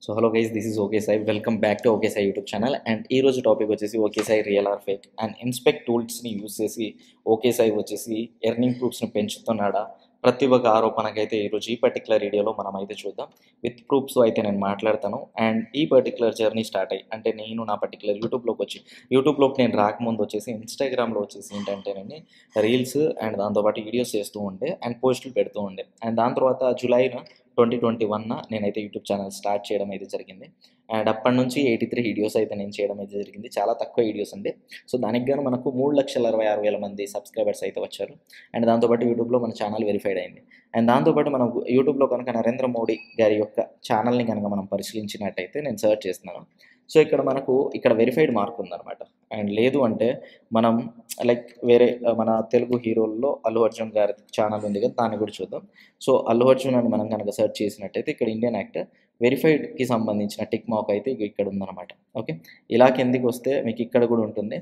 So hello guys, this is okay Sai. Welcome back to okay Sai YouTube channel. And ఈ రోజు topic వచ్చేసి okay Sai real or fake and inspect టూల్స్ని use చేసి okay Sai వచ్చేసి earning ప్రూఫ్స్ని పెంచుతున్నాడా, ప్రతి ఒక్క ఆరోపణకైతే ఈరోజు ఈ పర్టికులర్ వీడియోలో మనం అయితే చూద్దాం. విత్ ప్రూఫ్స్ అయితే నేను మాట్లాడతాను. అండ్ ఈ పర్టికులర్ జర్నీ స్టార్ట్ అయ్యి అంటే నేను నా పర్టికులర్ యూట్యూబ్లోకి నేను రాకముందు వచ్చేసి ఇన్స్టాగ్రామ్లో వచ్చేసి ఏంటంటేనండి రీల్స్ అండ్ దాంతోపాటు వీడియోస్ చేస్తూ ఉండే అండ్ పోస్టులు పెడుతూ ఉండే. అండ్ దాని తర్వాత జూలైన 2021 నేనైతే యూట్యూబ్ ఛానల్ స్టార్ట్ చేయడం అయితే జరిగింది. అండ్ అప్పటి నుంచి 83 వీడియోస్ అయితే నేను చేయడం అయితే జరిగింది. చాలా తక్కువ వీడియోస్ అండి. సో దానికి గాను మనకు 3,26,000 మంది సబ్స్క్రైబర్స్ అయితే వచ్చారు. అండ్ దాంతోపాటు యూట్యూబ్లో మన ఛానల్ వెరిఫైడ్ అయింది. అండ్ దాంతోపాటు మనం యూట్యూబ్లో కనుక నరేంద్ర మోడీ గారి యొక్క ఛానల్ని కనుక మనం పరిశీలించినట్టయితే నేను సర్చ్ చేస్తున్నాను. సో ఇక్కడ వెరిఫైడ్ మార్క్ ఉందన్నమాట. అండ్ లేదు అంటే మనం లైక్ వేరే మన తెలుగు హీరోల్లో అల్లు అర్జున్ గారి ఛానల్ ఉంది కదా, దాన్ని కూడా చూద్దాం. సో అల్లు అర్జున్ అని మనం కనుక సెర్చ్ చేసినట్టయితే ఇక్కడ ఇండియన్ యాక్టర్ వెరిఫైడ్కి సంబంధించిన టిక్ మార్క్ అయితే ఇక్కడ ఉందన్నమాట. ఓకే, ఇలా కిందికి వస్తే మీకు ఇక్కడ కూడా ఉంటుంది.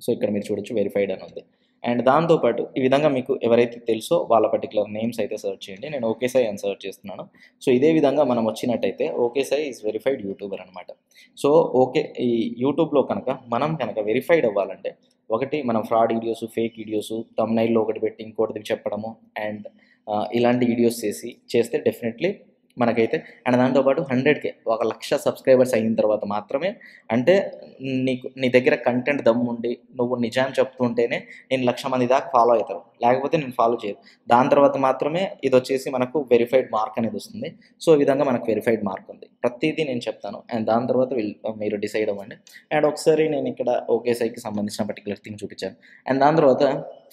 సో ఇక్కడ మీరు చూడొచ్చు వెరిఫైడ్ అని ఉంది. అండ్ దాంతోపాటు ఈ విధంగా మీకు ఎవరైతే తెలుసో వాళ్ళ పర్టికులర్ నేమ్స్ అయితే సెర్చ్ చేయండి. నేను ఓకే సాయి అని సెర్చ్ చేస్తున్నాను. సో ఇదే విధంగా మనం వచ్చినట్టయితే okay Sai is verified YouTuber అనమాట. సో ఈ యూట్యూబ్లో మనం కనుక వెరిఫైడ్ అవ్వాలంటే ఒకటి మనం ఫ్రాడ్ వీడియోస్, ఫేక్ వీడియోస్, థంబ్నెయిల్లో ఒకటి పెట్టి ఇంకోటి చెప్పడము అండ్ ఇలాంటి వీడియోస్ చేస్తే డెఫినెట్లీ మనకైతే అండ్ దాంతోపాటు 100K 1,00,000 సబ్స్క్రైబర్స్ అయిన తర్వాత మాత్రమే, అంటే నీ దగ్గర కంటెంట్ దమ్ముండి నువ్వు నిజాన్ని చెప్తుంటేనే నేను 1,00,000 మంది దాకా ఫాలో అవుతారు, లేకపోతే నేను ఫాలో చేయను. దాని తర్వాత మాత్రమే ఇది వచ్చేసి మనకు వెరిఫైడ్ మార్క్ అనేది వస్తుంది. సో ఈ విధంగా మనకు వెరిఫైడ్ మార్క్ ఉంది. ప్రతిదీ నేను చెప్తాను అండ్ దాని తర్వాత మీరు డిసైడ్ అవ్వండి. అండ్ ఒకసారి నేను ఇక్కడ ఓకే సైకి సంబంధించిన పర్టికులర్ థింగ్ చూపించాను. అండ్ దాని తర్వాత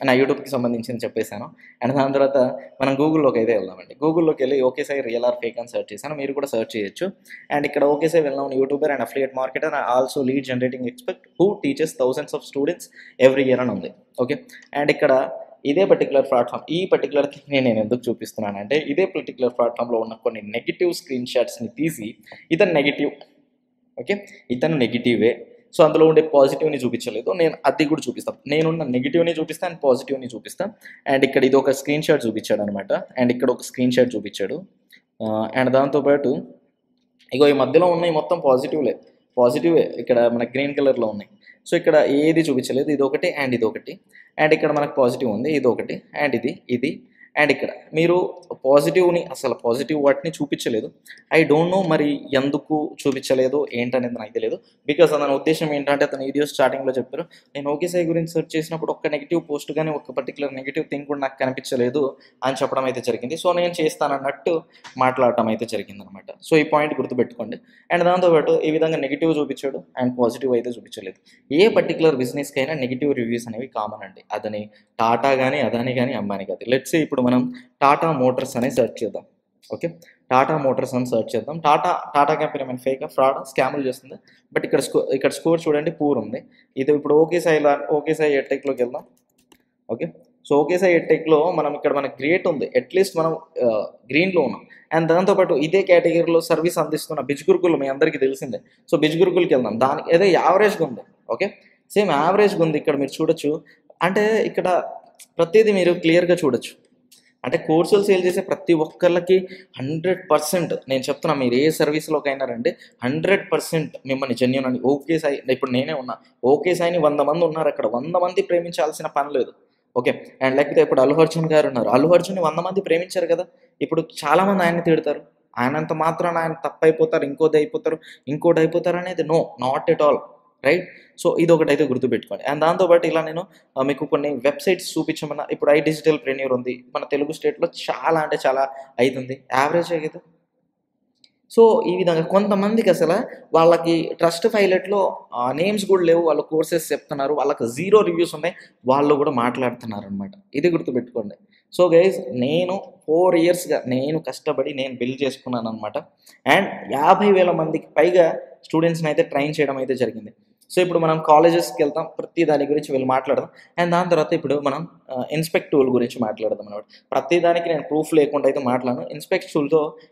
నా యూట్యూబ్కి సంబంధించింది చెప్పేశాను. అండ్ దాని తర్వాత మనం గూగుల్లోకి అయితే వెళ్దామండి. గూగుల్లోకి వెళ్ళి okay Sai real or fake అని సెర్చ్ చేశాను. మీరు కూడా సెర్చ్ చేయొచ్చు. అండ్ ఇక్కడ okay Sai well known YouTuber and affiliate marketer and also lead generating expert who teaches thousands of students every year అని ఉంది. ఓకే, అండ్ ఇక్కడ ఇదే పర్టికులర్ ప్లాట్ఫామ్, ఈ పర్టికులర్ థింగ్ని నేను ఎందుకు చూపిస్తున్నాను అంటే ఇదే పర్టికులర్ ప్లాట్ఫామ్లో ఉన్న కొన్ని నెగిటివ్ స్క్రీన్ షాట్స్ని తీసి ఇతను నెగిటివే, సో అందులో ఉండే పాజిటివ్ని చూపించలేదు, నేను అది కూడా చూపిస్తాను. నేనున్న నెగిటివ్ని చూపిస్తాను అండ్ పాజిటివ్ని చూపిస్తాను. అండ్ ఇక్కడ ఇది ఒక స్క్రీన్ షాట్ చూపించాడు అనమాట. అండ్ ఇక్కడ ఒక స్క్రీన్ షాట్ చూపించాడు. అండ్ దాంతోపాటు ఇగో ఈ మధ్యలో ఉన్నాయి మొత్తం పాజిటివే ఇక్కడ మనకి గ్రీన్ కలర్లో ఉన్నాయి. సో ఇక్కడ ఏది చూపించలేదు, ఇది ఒకటి అండ్ ఇది ఒకటి. అండ్ ఇక్కడ మనకు పాజిటివ్ ఉంది, ఇది ఒకటి అండ్ ఇది అండ్ ఇక్కడ మీరు పాజిటివ్ వాటిని చూపించలేదు. ఐ డోంట్ నో మరి ఎందుకు చూపించలేదు ఏంటనేది నాకు తెలియదు. బికాస్ అతని ఉద్దేశం ఏంటంటే అతను వీడియో స్టార్టింగ్లో చెప్పారు, నేను ఓకే సాయి గురించి సెర్చ్ చేసినప్పుడు ఒక్క నెగిటివ్ పోస్ట్ కానీ ఒక పర్టికులర్ నెగిటివ్ థింగ్ కూడా నాకు కనిపించలేదు అని చెప్పడం అయితే జరిగింది. సో నేను చేస్తానన్నట్టు మాట్లాడటం అయితే జరిగిందనమాట. సో ఈ పాయింట్ గుర్తుపెట్టుకోండి. అండ్ దాంతోపాటు ఈ విధంగా నెగిటివ్ చూపించాడు అండ్ పాజిటివ్ అయితే చూపించలేదు. ఏ పర్టికులర్ బిజినెస్కి అయినా నెగిటివ్ రివ్యూస్ అనేవి కామన్ అండి. అదని టాటా కానీ అదాని కానీ అంబానీ కానీ. లెట్స్ సే ఇప్పుడు మనం టాటా మోటార్స్ అనేది సెర్చ్ చేద్దాం. ఓకే, టాటా మోటార్స్ అని సెర్చ్ చేద్దాం. టాటా కంపెనీ ఏమైనా ఫేక్ ఫ్రాడ్ స్కామ్లు చేస్తుంది. బట్ ఇక్కడ స్కోర్ చూడండి, పూర్ ఉంది. ఇది ఇప్పుడు ఓకే సాయి ఎడ్టెక్లోకి వెళ్దాం. ఓకే, సో ఓకే సాయి ఎడ్టెక్లో మనకి గ్రేట్ ఉంది, అట్లీస్ట్ మనం గ్రీన్లో ఉన్నాం. అండ్ దాంతోపాటు ఇదే కేటగిరీలో సర్వీస్ అందిస్తున్న బిజ్ గురుకుల్ మీ అందరికీ తెలిసిందే. సో బిజ్ గురుకుల్కి వెళ్దాం. దానికి ఏదో యావరేజ్గా ఉంది. ఓకే, సేమ్ యావరేజ్గా ఉంది. ఇక్కడ మీరు చూడొచ్చు, అంటే ఇక్కడ ప్రతిదీ మీరు క్లియర్గా చూడొచ్చు. అంటే కోర్సులు సేల్ చేసే ప్రతి ఒక్కళ్ళకి 100% నేను చెప్తున్నా, మీరు ఏ సర్వీస్లోకైనా రండి, 100% మిమ్మల్ని జెన్యూన్ అని ఓకే సాయి. ఇప్పుడు నేనే ఉన్నా, ఓకే సాయిని 100 మంది ఉన్నారు, అక్కడ 100 మంది ప్రేమించాల్సిన పని లేదు. ఓకే, అండ్ లేకపోతే ఇప్పుడు అల్లు అర్జున్ గారు ఉన్నారు, అల్లు అర్జున్ని 100 మంది ప్రేమించారు కదా. ఇప్పుడు చాలామంది ఆయన్ని తిడతారు, ఆయనంత మాత్రాన ఆయన తప్పైపోతారు, ఇంకోటి అయిపోతారు అనేది not at all right. So ఇది ఒకటైతే గుర్తుపెట్టుకోండి. అండ్ దాంతోపాటు ఇలా నేను మీకు కొన్ని వెబ్సైట్స్ చూపించమన్నా. ఇప్పుడు డిజిటల్ ప్రెన్యూర్ ఉంది మన తెలుగు స్టేట్లో, చాలా అంటే చాలా అవుతుంది, యావరేజ్ కదా. సో ఈ విధంగా కొంతమందికి అసలు వాళ్ళకి ట్రస్ట్ పైలట్లో నేమ్స్ కూడా లేవు, వాళ్ళు కోర్సెస్ చెప్తున్నారు, వాళ్ళకి 0 రివ్యూస్ ఉన్నాయి, వాళ్ళు కూడా మాట్లాడుతున్నారు అనమాట. ఇది గుర్తుపెట్టుకోండి. సో గైజ్, నేను 4 ఇయర్స్గా నేను కష్టపడి నేను బిల్డ్ చేసుకున్నాను అనమాట. అండ్ 50,000 మందికి పైగా స్టూడెంట్స్ని అయితే ట్రైన్ చేయడం అయితే జరిగింది. సో ఇప్పుడు మనం కాలేజెస్కి వెళ్తాం, ప్రతి దాని గురించి వెళ్ళి మాట్లాడదాం. అండ్ దాని తర్వాత ఇప్పుడు మనం ఇన్స్పెక్ట్ టూల్ గురించి మాట్లాడదాం అనమాట. ప్రతి దానికి నేను ప్రూఫ్ లేకుండా అయితే మాట్లాడను.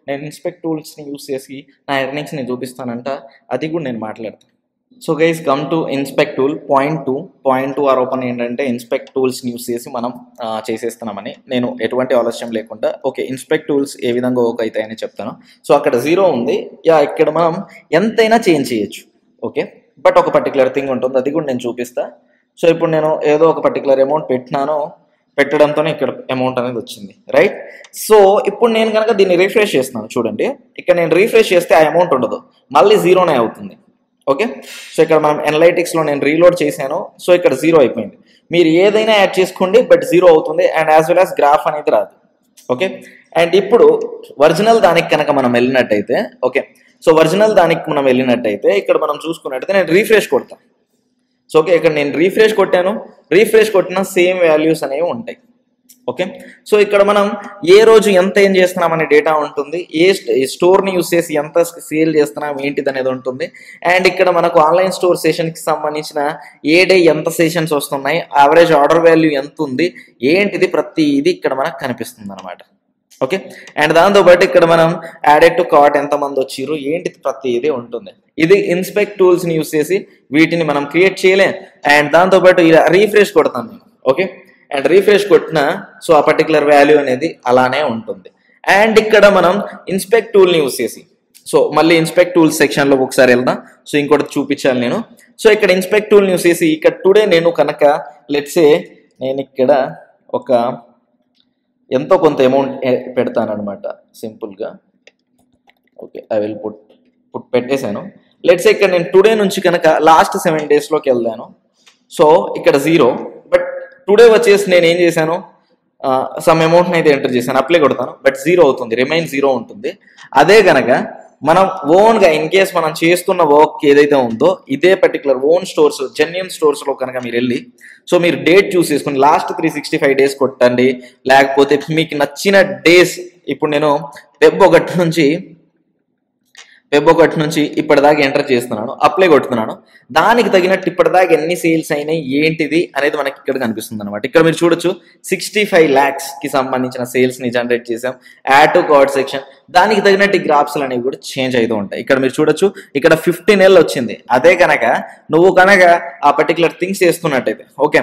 నేను ఇన్స్పెక్ట్ టూల్స్ని యూస్ చేసి నా ఎర్నింగ్స్ని చూపిస్తానంట, అది కూడా నేను మాట్లాడతాను. So guys come to inspect tool point two ఆరోపణ ఏంటంటే ఇన్స్పెక్ట్ టూల్స్ని యూస్ చేసి మనం చేసేస్తున్నామని. నేను ఎటువంటి ఆలస్యం లేకుండా ఓకే ఇన్స్పెక్ట్ టూల్స్ ఏ విధంగా వర్క్ అవుతాయని చెప్తాను. సో అక్కడ 0 ఉంది, ఇక్కడ మనం ఎంతైనా చేంజ్ చేయొచ్చు. ఓకే, బట్ ఒక పర్టికులర్ థింగ్ ఉంటుంది, అది కూడా నేను చూపిస్తా. సో ఇప్పుడు నేను ఏదో ఒక పర్టికులర్ అమౌంట్ పెట్టడంతోనే ఇక్కడ అమౌంట్ అనేది వచ్చింది, రైట్? సో ఇప్పుడు నేను కనుక దీన్ని రీఫ్రెష్ చేస్తున్నాను, చూడండి ఇక్కడ నేను రీఫ్రెష్ చేస్తే ఆ అమౌంట్ ఉండదు, మళ్ళీ 0నే అవుతుంది. ఓకే, సో ఇక్కడ మనం అనలైటిక్స్లో నేను రీలోడ్ చేశాను, సో ఇక్కడ 0 అయిపోయింది. మీరు ఏదైనా యాడ్ చేసుకోండి బట్ 0 అవుతుంది, and as well as graph అనేది రాదు. ఓకే, అండ్ ఇప్పుడు ఒరిజినల్ దానికి కనుక మనం వెళ్ళినట్టయితే, ఓకే, సో ఒరిజినల్ దానికి మనం వెళ్ళినట్టయితే ఇక్కడ మనం చూసుకున్నట్టయితే నేను రీఫ్రెష్ కొడతాను. సో ఓకే, ఇక్కడ నేను రీఫ్రెష్ కొట్టాను, రీఫ్రెష్ కొట్టిన సేమ్ వాల్యూస్ అనేవి ఉంటాయి. ఓకే, సో ఇక్కడ మనం ఏ రోజు ఎంత ఏం చేస్తున్నాం అనే డేటా ఉంటుంది, ఏ స్టోర్ని యూస్ చేసి ఎంత సేల్ చేస్తున్నాం ఏంటిది అనేది ఉంటుంది, అండ్ ఇక్కడ మనకు ఆన్లైన్ స్టోర్ సెషన్కి సంబంధించిన ఏ డే ఎంత సెషన్స్ వస్తున్నాయి, యావరేజ్ ఆర్డర్ వాల్యూ ఎంత ఉంది, ఏంటిది ప్రతి ఇది ఇక్కడ మనకు కనిపిస్తుంది అనమాట. ఓకే, అండ్ దాంతోపాటు ఇక్కడ మనం యాడెడ్ టు కార్ట్ ఎంతమంది వచ్చిర్రు ఏంటిది ప్రతి ఇది ఉంటుంది. ఇది ఇన్స్పెక్ట్ టూల్స్ని యూస్ చేసి వీటిని మనం క్రియేట్ చేయలేం. అండ్ దాంతోపాటు ఇలా రీఫ్రెష్ కొడతాను నేను. ఓకే, అండ్ రీఫ్రెష్ కొట్టిన సో ఆ పర్టికులర్ వాల్యూ అనేది అలానే ఉంటుంది. అండ్ ఇక్కడ మనం ఇన్స్పెక్ట్ టూల్ని యూస్ చేసి, సో మళ్ళీ ఇన్స్పెక్ట్ టూల్స్ సెక్షన్లోకి ఒకసారి వెళ్దాం. సో ఇంకోటి చూపించాలి నేను. సో ఇక్కడ ఇన్స్పెక్ట్ టూల్ని యూస్ చేసి ఇక్కడ టుడే నేను కనుక లెట్సే నేను ఇక్కడ ఒక ఎంతో కొంత అమౌంట్ పెడతానమాట సింపుల్గా. ఓకే, ఐ విల్ పుట్ పెట్టేశాను. లెట్సే ఇక్కడ నేను టుడే నుంచి కనుక లాస్ట్ 7 డేస్లోకి వెళ్దాను. సో ఇక్కడ 0, బట్ టుడే వచ్చేసి నేను ఏం చేశాను, సమ్ అమౌంట్ని అయితే ఎంటర్ చేశాను, అప్లై కొడతాను, బట్ 0 అవుతుంది, రిమైన్ 0 ఉంటుంది. అదే కనుక మనం ఓన్గా ఇన్ కేస్ మనం చేస్తున్న వర్క్ ఏదైతే ఉందో ఇదే పర్టికులర్ ఓన్ స్టోర్స్ జెన్యూన్ స్టోర్స్లో కనుక మీరు వెళ్ళి సో మీరు డేట్ చూస్ చేసుకుని లాస్ట్ 365 డేస్ కొట్టండి, లేకపోతే మీకు నచ్చిన డేస్. ఇప్పుడు నేను వెబ్ ఒకటి నుంచి ఇప్పటిదాకా ఎంటర్ చేస్తున్నాను, అప్లై కొడుతున్నాను, దానికి తగినట్టు ఇప్పటిదాకా ఎన్ని సేల్స్ అయినాయి ఏంటిది అనేది మనకి ఇక్కడ కనిపిస్తుంది అనమాట. ఇక్కడ మీరు చూడొచ్చు 65 lakhsకి సంబంధించిన సేల్స్ని జనరేట్ చేసాం. యాడ్ టు కార్ట్ సెక్షన్ దానికి తగినట్టు గ్రాఫ్స్లు అనేవి కూడా చేంజ్ అవుతూ ఉంటాయి. ఇక్కడ మీరు చూడొచ్చు ఇక్కడ 15L వచ్చింది. అదే కనుక నువ్వు కనుక ఆ పర్టికులర్ థింగ్స్ చేస్తున్నట్టయితే ఓకే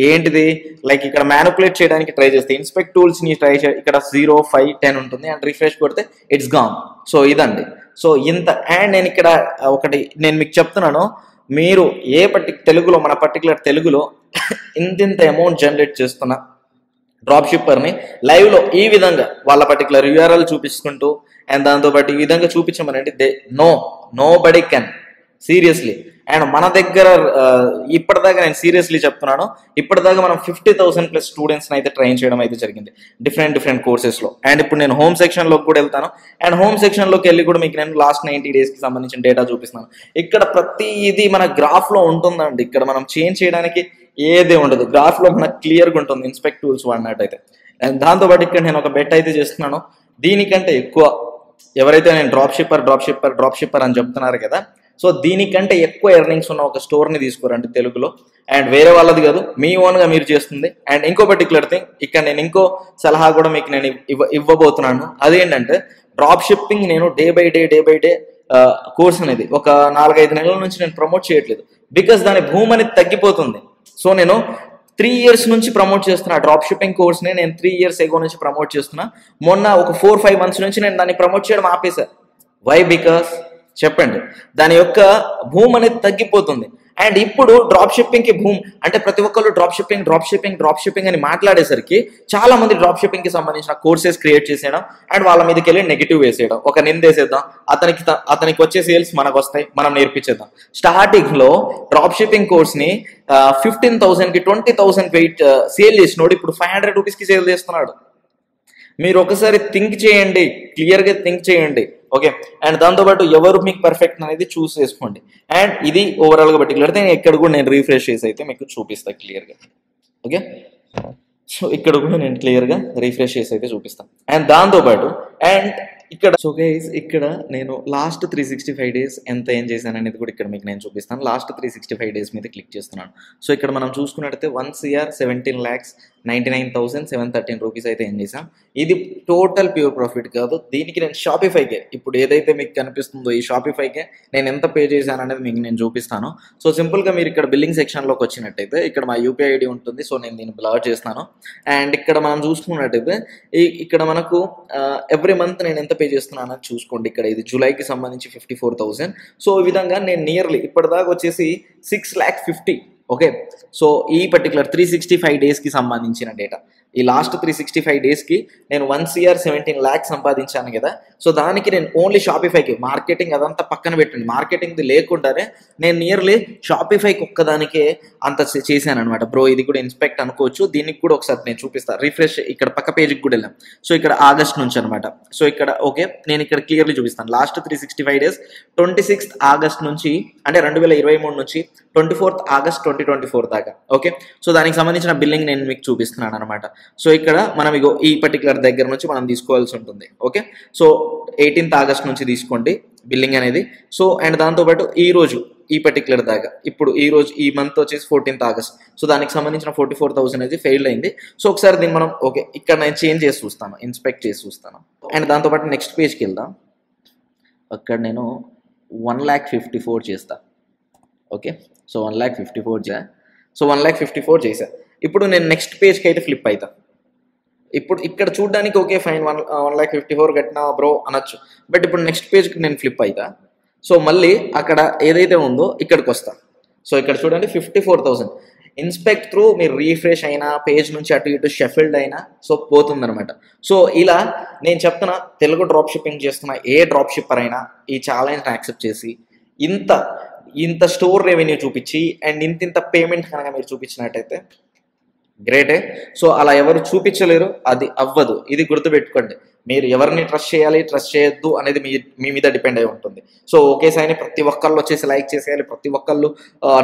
ఏంటిది లైక్ ఇక్కడ మ్యానిపులేట్ చేయడానికి ట్రై చేస్తే ఇన్స్పెక్ట్ టూల్స్ని ట్రై ఇక్కడ 0, 5, 10 ఉంటుంది, అండ్ రిఫ్రెష్ కొడితే ఇట్స్ గాన్. సో ఇదండి, సో ఇంత. అండ్ నేను ఇక్కడ ఒకటి నేను మీకు చెప్తున్నాను, మీరు తెలుగులో మన పర్టికులర్ తెలుగులో ఇంత అమౌంట్ జనరేట్ చేస్తున్న డ్రాప్ షిప్పర్ని లైవ్లో ఈ విధంగా వాళ్ళ పర్టికులర్ URL చూపించుకుంటూ అండ్ దాంతోపాటు ఈ విధంగా చూపించమనండి. Nobody can seriously. And మన దగ్గర ఇప్పటిదాకా నేను సీరియస్లీ చెప్తున్నాను, ఇప్పటిదాకా మనం 50,000+ స్టూడెంట్స్ని అయితే ట్రైన్ చేయడం అయితే జరిగింది డిఫరెంట్ కోర్సెస్లో. అండ్ ఇప్పుడు నేను హోమ్ సెక్షన్లోకి కూడా వెళ్తాను, అండ్ హోమ్ సెక్షన్లోకి వెళ్ళి కూడా మీకు నేను లాస్ట్ 90 డేస్కి సంబంధించిన డేటా చూపిస్తాను. ఇక్కడ ప్రతి ఇది మన గ్రాఫ్లో ఉంటుందండి, ఇక్కడ మనం చేంజ్ చేయడానికి ఏదే ఉండదు, గ్రాఫ్లో మనకు క్లియర్గా ఉంటుంది ఇన్స్పెక్ట్ టూల్స్ వాడినట్టయితే. అండ్ దాంతోపాటు ఇక్కడ నేను ఒక బెట్ అయితే చేస్తున్నాను, దీనికంటే ఎక్కువ ఎవరైతే నేను డ్రాప్ షిప్పర్ అని చెప్తున్నారు కదా, సో దీనికంటే ఎక్కువ ఎర్నింగ్స్ ఉన్న ఒక స్టోర్ని తీసుకోరండి తెలుగులో, అండ్ వేరే వాళ్ళది కాదు, మీ ఓన్గా మీరు చేస్తుంది. అండ్ ఇంకో పర్టికులర్ థింగ్ ఇక్కడ నేను ఇంకో సలహా కూడా మీకు నేను ఇవ్వబోతున్నాను. అదేంటంటే డ్రాప్ షిప్పింగ్ నేను డే బై డే కోర్స్ అనేది ఒక 4-5 నెలల నుంచి నేను ప్రమోట్ చేయట్లేదు, బికాస్ దాని భూమి అనేది తగ్గిపోతుంది. సో నేను 3 years నుంచి ప్రమోట్ చేస్తున్నా డ్రాప్ షిప్పింగ్ కోర్స్ని, నేను 3 years ఎగో నుంచి ప్రమోట్ చేస్తున్నా. మొన్న ఒక 4-5 months నుంచి నేను దాన్ని ప్రమోట్ చేయడం ఆపేశా. వై? బికాస్ చెప్పండి దాని యొక్క భూమి అనేది తగ్గిపోతుంది. అండ్ ఇప్పుడు డ్రాప్ షిప్పింగ్కి భూమి అంటే ప్రతి ఒక్కళ్ళు డ్రాప్ షిప్పింగ్ అని మాట్లాడేసరికి చాలా మంది డ్రాప్ షిప్పింగ్కి సంబంధించిన కోర్సెస్ క్రియేట్ చేసేయడం అండ్ వాళ్ళ మీదకి వెళ్ళి నెగిటివ్ వేసేయడం, ఒక నిందేసేద్దాం, అతనికి వచ్చే సేల్స్ మనకు వస్తాయి, మనం నేర్పించేద్దాం. స్టార్టింగ్లో డ్రాప్ షిప్పింగ్ కోర్స్ని 15,000కి 20,000 వెయిట్ సేల్ చేసినోడు ఇప్పుడు 500 రూపీస్కి సేల్ చేస్తున్నాడు. మీరు ఒకసారి థింక్ చేయండి, క్లియర్గా థింక్ చేయండి. ఓకే, అండ్ దాంతోపాటు ఎవరు మీకు పర్ఫెక్ట్ అనేది చూస్ చేసుకోండి. అండ్ ఇది ఓవరాల్గా పర్టికులర్ నేను ఇక్కడ కూడా నేను రీఫ్రెష్ చేసి అయితే మీకు చూపిస్తాను క్లియర్గా. ఓకే, సో ఇక్కడ కూడా నేను క్లియర్గా రీఫ్రెష్ చేసి అయితే చూపిస్తాను. అండ్ దాంతోపాటు అండ్ ఇక్కడ సో గైస్ ఇక్కడ నేను లాస్ట్ 365 డేస్ ఎంత ఏం చేశాను అనేది కూడా ఇక్కడ మీకు నేను చూపిస్తాను. లాస్ట్ 365 డేస్ మీద క్లిక్ చేస్తున్నాను. సో ఇక్కడ మనం చూసుకున్నట్టయితే 1,17,99,713 రూపీస్ అయితే ఏం చేశాం. ఇది టోటల్ ప్యూర్ ప్రాఫిట్ కాదు. దీనికి నేను షాపిఫైకే ఇప్పుడు ఏదైతే మీకు కనిపిస్తుందో ఈ షాపిఫైకే నేను ఎంత పే చేశాను అనేది మీకు నేను చూపిస్తాను. సో సింపుల్గా మీరు ఇక్కడ బిల్లింగ్ సెక్షన్లోకి వచ్చినట్టయితే ఇక్కడ మా యూపీఐ ఐడి ఉంటుంది. సో నేను దీన్ని బ్లర్ చేస్తాను. అండ్ ఇక్కడ మనం చూసుకున్నట్టయితే ఇక్కడ మనకు ఎవ్రీ మంత్ నేను ఎంత పే చేస్తున్నాను అని చూసుకోండి. ఇక్కడ ఇది జూలైకి సంబంధించి 54,000. సో ఈ విధంగా నేను నియర్లీ ఇప్పటిదాకా వచ్చేసి 6,50,000. ఓకే, సో ఈ పర్టికులర్ 365 డేస్కి సంబంధించిన డేటా. ఈ లాస్ట్ 365 డేస్కి నేను 1,17,00,000 సంపాదించాను కదా. సో దానికి నేను ఓన్లీ షాపిఫైకి మార్కెటింగ్ అదంతా పక్కన పెట్టండి, మార్కెటింగ్ది లేకుండానే నేను నియర్లీ షాపిఫైకి ఒక్కదానికే అంత చేశాను అనమాట బ్రో. ఇది కూడా ఇన్స్పెక్ట్ అనుకోవచ్చు. దీనికి కూడా ఒకసారి నేను చూపిస్తాను. రిఫ్రెష్ ఇక్కడ పక్క పేజ్కి కూడా వెళ్ళాం. సో ఇక్కడ ఆగస్ట్ నుంచి అనమాట. సో ఇక్కడ ఓకే నేను ఇక్కడ క్లియర్లీ చూపిస్తాను. లాస్ట్ 365 డేస్ 26th ఆగస్ట్ నుంచి అంటే 2023 నుంచి 24th ఆగస్ట్ 2024 దాకా. ఓకే, సో దానికి సంబంధించిన బిల్లింగ్ నేను మీకు చూపిస్తున్నాను అనమాట. సో ఇక్కడ మనం ఇగో ఈ పర్టికులర్ దగ్గర నుంచి మనం తీసుకోవాల్సి ఉంటుంది. ఓకే, సో 18th ఆగస్ట్ నుంచి తీసుకోండి బిల్లింగ్ అనేది. సో అండ్ దాంతోపాటు ఈ రోజు ఈ పర్టికులర్ దాకా ఇప్పుడు ఈ రోజు ఈ మంత్ వచ్చేసి 14th ఆగస్ట్. సో దానికి సంబంధించిన 44,000 అనేది ఫెయిల్ అయింది. సో ఒకసారి దీన్ని మనం ఓకే ఇక్కడ నేను చేంజ్ చేసి చూస్తాను, ఇన్స్పెక్ట్ చేసి చూస్తాను. అండ్ దాంతోపాటు నెక్స్ట్ పేజ్కి వెళ్దాం. అక్కడ నేను 1,54,000 చేస్తాను. ఓకే, సో 1,54,000 సో 1,54,000 చేశా. ఇప్పుడు నేను నెక్స్ట్ పేజ్కి అయితే ఫ్లిప్ అవుతా. ఇప్పుడు ఇక్కడ చూడడానికి ఓకే ఫైన్ 1,54,000 కట్టినా బ్రో అనొచ్చు. బట్ ఇప్పుడు నెక్స్ట్ పేజ్కి నేను ఫ్లిప్ అవుతా. సో మళ్ళీ అక్కడ ఏదైతే ఉందో ఇక్కడికి వస్తా. సో ఇక్కడ చూడండి 54,000 ఇన్స్పెక్ట్ త్రూ మీరు రీఫ్రెష్ అయినా పేజ్ నుంచి అటు ఇటు షఫిల్డ్ అయినా సో పోతుందనమాట. సో ఇలా నేను చెప్తున్నా తెలుగు డ్రాప్ షిప్పింగ్ చేస్తున్న ఏ డ్రాప్ షిప్పర్ అయినా ఈ ఛాలెంజ్ని యాక్సెప్ట్ చేసి ఇంత స్టోర్ రెవెన్యూ చూపించి అండ్ ఇంత పేమెంట్ కనుక మీరు చూపించినట్టయితే గ్రేటే. సో అలా ఎవరు చూపించలేరు, అది అవ్వదు. ఇది గుర్తుపెట్టుకోండి. మీరు ఎవరిని ట్రస్ట్ చేయాలి ట్రస్ట్ చేయొద్దు అనేది మీ మీద డిపెండ్ అయి ఉంటుంది. సో ఓకే సాయిని ప్రతి ఒక్కళ్ళు వచ్చేసి లైక్ చేసేయాలి, ప్రతి ఒక్కళ్ళు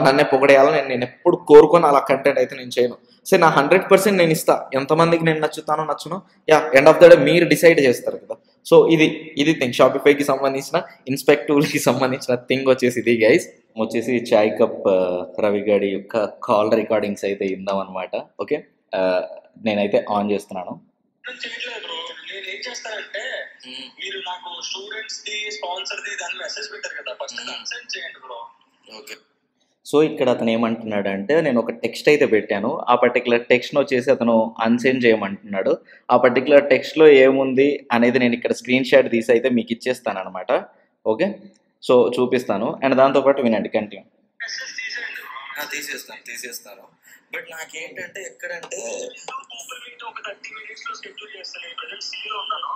నన్నే పొగడేయాలని నేను ఎప్పుడు కోరుకొని అలా కంటెంట్ అయితే నేను చేయను. సో నా 100% నేను ఇస్తా. ఎంతమందికి నేను నచ్చునో ఎండ్ ఆఫ్ ద డే మీరు డిసైడ్ చేస్తారు కదా. సో ఇది థింగ్. షాపిఫైకి సంబంధించిన ఇన్స్పెక్ట్ టూల్కి సంబంధించిన థింగ్ వచ్చేసి ఇది గైస్. వచ్చేసి చాయ్ కప్ రవి గారి యొక్క కాల్ రికార్డింగ్స్ అయితే ఇందాం అనమాట. ఓకే, నేనైతే ఆన్ చేస్తున్నాను. నేను ఏం చేస్తానంటే మీరు నాకు స్టూడెంట్స్ ది స్పాన్సర్ ది దాని మెసేజ్ పెట్టారు కదా, ఫస్ట్ కన్సెంట్ చేయండి బ్రో. ఓకే, సో ఇక్కడ అతను ఏమంటున్నాడంటే నేను ఒక టెక్స్ట్ అయితే పెట్టాను. ఆ పర్టికులర్ టెక్స్ట్ను వచ్చేసి అతను అన్సెండ్ చేయమంటున్నాడు. ఆ పర్టికులర్ టెక్స్ట్లో ఏముంది అనేది నేను ఇక్కడ స్క్రీన్ షాట్ తీసి అయితే మీకు ఇచ్చేస్తాను అనమాట. ఓకే, సో చూపిస్తాను. అండ్ దాంతోపాటు వినండి, కంటిన్యూ. తీసేస్తాను బట్ నాకేంటంటే ఎక్కడంటే ఒక 30 minutes లో షెడ్యూల్ చేస్తాను. నేను ప్రజెంట్ సిలో ఉన్నాను.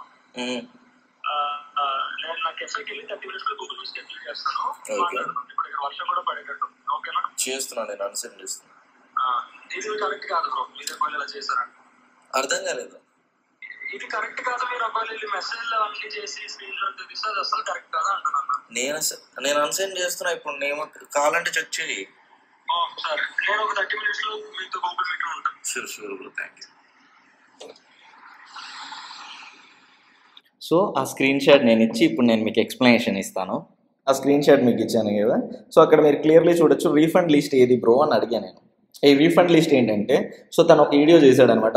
నేను నా కెఫేకి వెళ్ళి 30 minutes లో గూగుల్ మీట్ షెడ్యూల్ చేస్తాను. ఇప్పుడు ఇక్కడ వర్షం కూడా పడేటట్టు. ఓకేనా, చేస్తున్నాను. నేను అన్సెండ్ చేస్తున్నాను. ఇది కరెక్ట్ కాదు బ్రో, మీరు ఒకవేళ ఇలా చేశారంట. అర్థం కాలేదు. ఇది కరెక్ట్ కాదు. మీరు ఒకవేళ మెసేజ్ అన్ని చేసి స్క్రీన్ షాట్ తీస్తే అది అసలు కరెక్ట్ కాదు అంటున్నాను. నేను అన్సెండ్ చేస్తున్నా. ఇప్పుడు నేను కావాలంటే చెక్ చేయి. సరే, నేను ఒక 30 minutes లో మీతో గూగుల్ మీట్ ఉంటాను. Sure bro, thank you. So ఆ స్క్రీన్ షాట్ నేను ఇచ్చి ఇప్పుడు నేను మీకు ఎక్స్ప్లెనేషన్ ఇస్తాను. ఆ స్క్రీన్ షాట్ మీకు ఇచ్చాను కదా. సో అక్కడ మీరు క్లియర్లీ చూడొచ్చు రీఫండ్ లిస్ట్ ఏది బ్రో అని అడిగాను నేను. ఈ రీఫండ్ లిస్ట్ ఏంటంటే సో తను ఒక వీడియో చేశాడనమాట.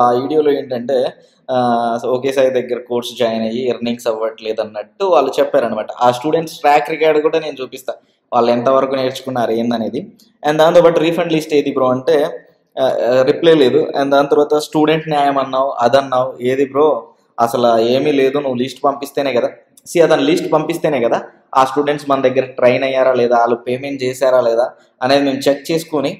ఆ వీడియోలో ఏంటంటే ఓకే సాయి దగ్గర కోర్స్ జాయిన్ అయ్యి ఎర్నింగ్స్ అవ్వట్లేదు అన్నట్టు వాళ్ళు చెప్పారనమాట. ఆ స్టూడెంట్స్ ట్రాక్ రికార్డ్ కూడా నేను చూపిస్తాను, వాళ్ళు ఎంతవరకు నేర్చుకున్నారు ఏందనేది. అండ్ దాంతోపాటు రీఫండ్ లిస్ట్ ఏది బ్రో అంటే రిప్లై లేదు. అండ్ దాని తర్వాత స్టూడెంట్ న్యాయం అన్నావు, అదన్నావు. ఏది బ్రో, అసలు ఏమీ లేదు. నువ్వు లిస్ట్ పంపిస్తేనే కదా, అతను లిస్ట్ పంపిస్తేనే కదా ఆ స్టూడెంట్స్ మన దగ్గర ట్రైన్ అయ్యారా లేదా, వాళ్ళు పేమెంట్ చేశారా లేదా అనేది మేము చెక్ చేసుకుని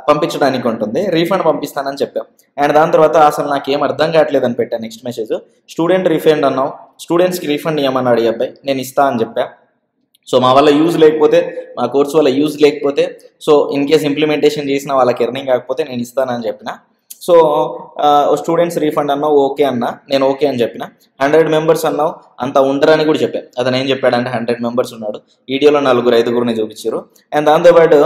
పంపించడానికి ఉంటుంది. రీఫండ్ పంపిస్తానని చెప్పాం. అండ్ దాని తర్వాత అసలు నాకు ఏం అర్థం కావట్లేదు అని పెట్టాను నెక్స్ట్ మెసేజ్. స్టూడెంట్ రీఫండ్ అన్నావు, స్టూడెంట్స్కి రీఫండ్ ఇవ్వమన్నాడు ఈ అబ్బాయి. నేను ఇస్తా అని చెప్పా. సో మా వల్ల యూజ్ లేకపోతే, మా కోర్స్ వల్ల యూజ్ లేకపోతే, సో ఇన్ కేస్ ఇంప్లిమెంటేషన్ చేసిన వాళ్ళకి ఎర్నింగ్ కాకపోతే నేను ఇస్తానని చెప్పిన. సో స్టూడెంట్స్ రీఫండ్ అన్నావు, ఓకే అన్నా, నేను ఓకే అని చెప్పిన. 100 members అన్నావు, అంత ఉండరని కూడా చెప్పాను. అతను ఏం చెప్పాడంటే 100 members ఉన్నాడు. వీడియోలో 4-5 చూపించారు. అండ్ దాంతోపాటు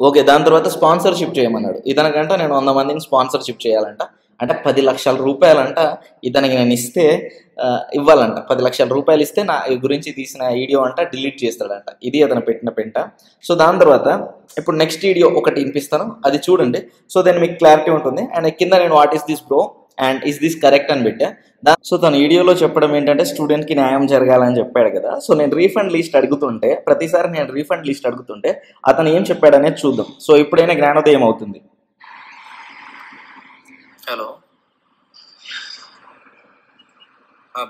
ఓకే, దాని తర్వాత స్పాన్సర్షిప్ చేయమన్నాడు. ఇతనికంట నేను 100 మందిని స్పాన్సర్షిప్ చేయాలంట, అంటే 10 లక్షల రూపాయలంట ఇతనికి నేను ఇస్తే ఇవ్వాలంట. 10,00,000 రూపాయలు ఇస్తే నా గురించి తీసిన వీడియో అంట డిలీట్ చేస్తాడంట. ఇది అతను పెట్టిన పెంట. సో దాని తర్వాత ఇప్పుడు నెక్స్ట్ వీడియో ఒకటి వినిపిస్తాను, అది చూడండి. సో దెన్ మీకు క్లారిటీ ఉంటుంది. అండ్ కింద నేను what is this bro and is this correct అని పెట్టా. సో తన వీడియోలో చెప్పడం ఏంటంటే స్టూడెంట్కి న్యాయం జరగాలని చెప్పాడు కదా. సో నేను రీఫండ్ లిస్ట్ అడుగుతుంటే, ప్రతిసారి నేను రీఫండ్ లిస్ట్ అడుగుతుంటే అతను ఏం చెప్పాడనేది చూద్దాం. సో ఇప్పుడైనా జ్ఞానోదయం అవుతుంది. Hello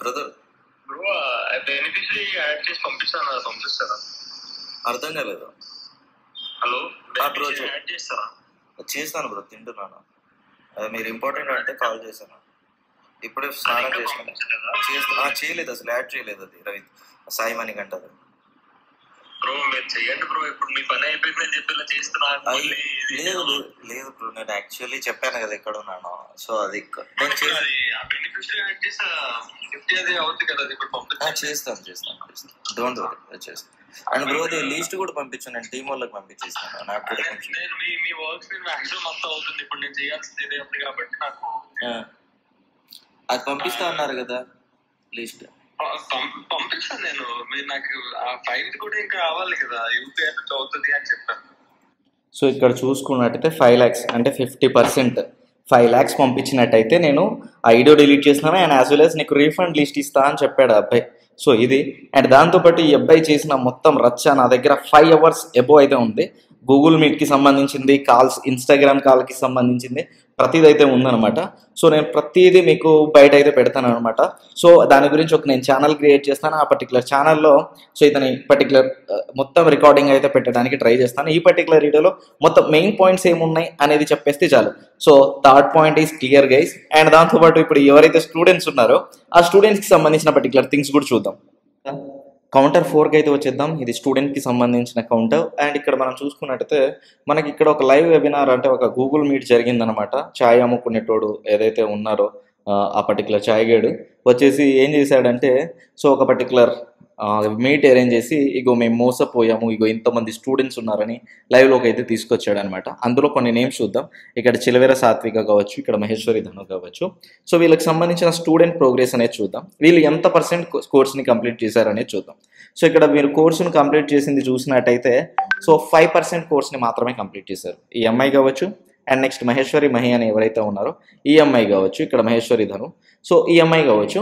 brother. Bro beneficiary add చేసి పంపిస్తారా? అర్థం కాలేదు. హలో బ్రో యాడ్ చేస్తారా? చేస్తాను బ్రో, తింటున్నాను. మీరు ఇంపార్టెంట్ అంటే కాల్ చేశాను. ఇప్పుడే స్నానం చేసుకున్నా. చేయలేదు, అసలు యాడ్ చేయలేదు అది రవి సాయి మణికంట. బ్రో మీరు చెయ్యండి బ్రో, ఇప్పుడు మీ పని అయిపోయిందని చెప్పి ఇలా చేస్తున్నారు. లేదు లేదు బ్రో, నేను యాక్చువల్లీ చెప్పాను కదా ఎక్కడ ఉన్నాను. సో అది నేను బెనిఫిషరీ యాడ్ చేసి 50 అది అవుతుంది కదా, ఇప్పుడు చేస్తాను. డోంట్ వరీ, చేస్తాను. అండ్ బ్రో అది లీస్ట్ కూడా పంపించాను, నేను టీం వాళ్ళకి పంపించేస్తాను. నాకు కూడా కొంచెం మీ వర్క్స్ మాక్సిమం అంతా అవుతుంది. ఇప్పుడు నేను చేయాల్సింది ఇదే ఉంది కాబట్టి నాకు అది పంపిస్తా అన్నారు కదా లీస్ట్. పంపిస్తాను నేను. మీరు నాకు ఆ ఫైల్ కూడా ఇంకా రావాలి కదా, యూపీఐ అవుతుంది అని చెప్పాను. సో ఇక్కడ చూసుకున్నట్టయితే 5 lakhs అంటే 50%, 5 lakhs పంపించినట్టయితే నేను ఆ వీడియో డిలీట్ చేస్తున్నాను. అండ్ యాజ్ వెల్ యాజ్ నీకు రీఫండ్ లిస్ట్ ఇస్తా అని చెప్పాడు ఆ అబ్బాయి. సో ఇది అండ్ దాంతోపాటు ఈ అబ్బాయి చేసిన మొత్తం రచ్చ నా దగ్గర 5 hours ఎబో అయితే ఉంది. గూగుల్ మీట్కి సంబంధించింది, కాల్స్, ఇన్స్టాగ్రామ్ కాల్కి సంబంధించింది, ప్రతిదైతే ఉందన్నమాట. సో నేను ప్రతిదీ మీకు బయట అయితే పెడతాను అనమాట. సో దాని గురించి నేను ఛానల్ క్రియేట్ చేస్తాను. ఆ పర్టికులర్ ఛానల్లో సో ఇతని పర్టికులర్ మొత్తం రికార్డింగ్ అయితే పెట్టడానికి ట్రై చేస్తాను. ఈ పర్టికులర్ వీడియోలో మొత్తం మెయిన్ పాయింట్స్ ఏమున్నాయి అనేది చెప్పేస్తే చాలు. So third point is clear guys. And దాంతోపాటు ఇప్పుడు ఎవరైతే స్టూడెంట్స్ ఉన్నారో ఆ స్టూడెంట్స్కి సంబంధించిన పర్టికులర్ థింగ్స్ కూడా చూద్దాం. కౌంటర్ 4కి అయితే వచ్చేద్దాం. ఇది స్టూడెంట్కి సంబంధించిన కౌంటర్. అండ్ ఇక్కడ మనం చూసుకున్నట్టయితే మనకి ఇక్కడ ఒక లైవ్ వెబినార్ అంటే ఒక గూగుల్ మీట్ జరిగిందనమాట. ఛాయ్ అమ్ముకునేటోడు ఏదైతే ఉన్నారో ఆ పర్టికులర్ ఛాయ్ గేడు వచ్చేసి ఏం చేశాడంటే సో ఒక పర్టికులర్ మీట్ అరేంజ్ చేసి ఇగో మేము మోసపోయాము, ఇగో ఇంతమంది స్టూడెంట్స్ ఉన్నారని లైవ్లోకి అయితే తీసుకొచ్చాడు అనమాట. అందులో కొన్ని నేమ్స్ చూద్దాం. ఇక్కడ చిలవేర సాత్విక కావచ్చు, ఇక్కడ మహేశ్వరి ధను కావచ్చు. సో వీళ్ళకి సంబంధించిన స్టూడెంట్ ప్రోగ్రెస్ అనేది చూద్దాం. వీళ్ళు ఎంత % కోర్స్ని కంప్లీట్ చేశారనేది చూద్దాం. సో ఇక్కడ మీరు కోర్సును కంప్లీట్ చేసింది చూసినట్టయితే సో 5% కోర్స్ని మాత్రమే కంప్లీట్ చేశారు. ఈ అమ్మాయి కావచ్చు అండ్ నెక్స్ట్ మహేశ్వరి మహి అని ఎవరైతే ఉన్నారో ఈ అమ్మాయి కావచ్చు, ఇక్కడ మహేశ్వరి ధను. సో ఈ అమ్మాయి కావచ్చు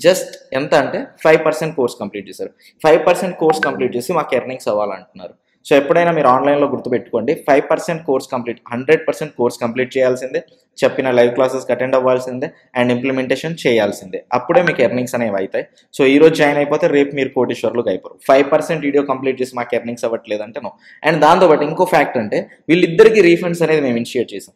జస్ట్ ఎంత అంటే 5% కోర్స్ కంప్లీట్ చేశారు. 5% కోర్స్ కంప్లీట్ చేసి మాకు ఎర్నింగ్స్ అవ్వాలంటున్నారు. సో ఎప్పుడైనా మీరు ఆన్లైన్లో గుర్తుపెట్టుకోండి, 5% కోర్స్ కంప్లీట్, 100% కోర్స్ కంప్లీట్ చేయాల్సిందే, చెప్పిన లైవ్ క్లాసెస్కి అటెండ్ అవ్వాల్సిందే అండ్ ఇంప్లిమెంటేషన్ చేయాల్సిందే. అప్పుడే మీకు ఎర్నింగ్స్ అనేవి అవుతాయి. సో ఈ రోజు జాయిన్ అయిపోతే రేపు మీరు కోటీశ్వర్లకు అయిపోరు. 5% వీడియో కంప్లీట్ చేసి మాకు ఎర్నింగ్స్ అవ్వట్లేదంటే నో. అండ్ దాంతోపాటు ఇంకో ఫ్యాక్ట్ అంటే వీళ్ళిద్దరికి రీఫండ్స్ అనేది మేము ఇనిషియేట్ చేసాం.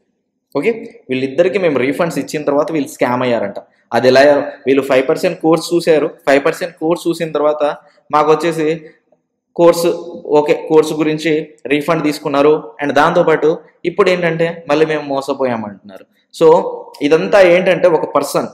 ఓకే, వీళ్ళిద్దరికి మేము రీఫండ్స్ ఇచ్చిన తర్వాత వీళ్ళు స్కామ్ అయ్యారంట. అది ఎలా వీళ్ళు 5% కోర్స్ చూశారు. 5% కోర్స్ చూసిన తర్వాత మాకు వచ్చేసి కోర్సు ఓకే, కోర్సు గురించి రీఫండ్ తీసుకున్నారు. అండ్ దాంతోపాటు ఇప్పుడు ఏంటంటే మళ్ళీ మేము మోసపోయామంటున్నారు. సో ఇదంతా ఏంటంటే ఒక పర్సన్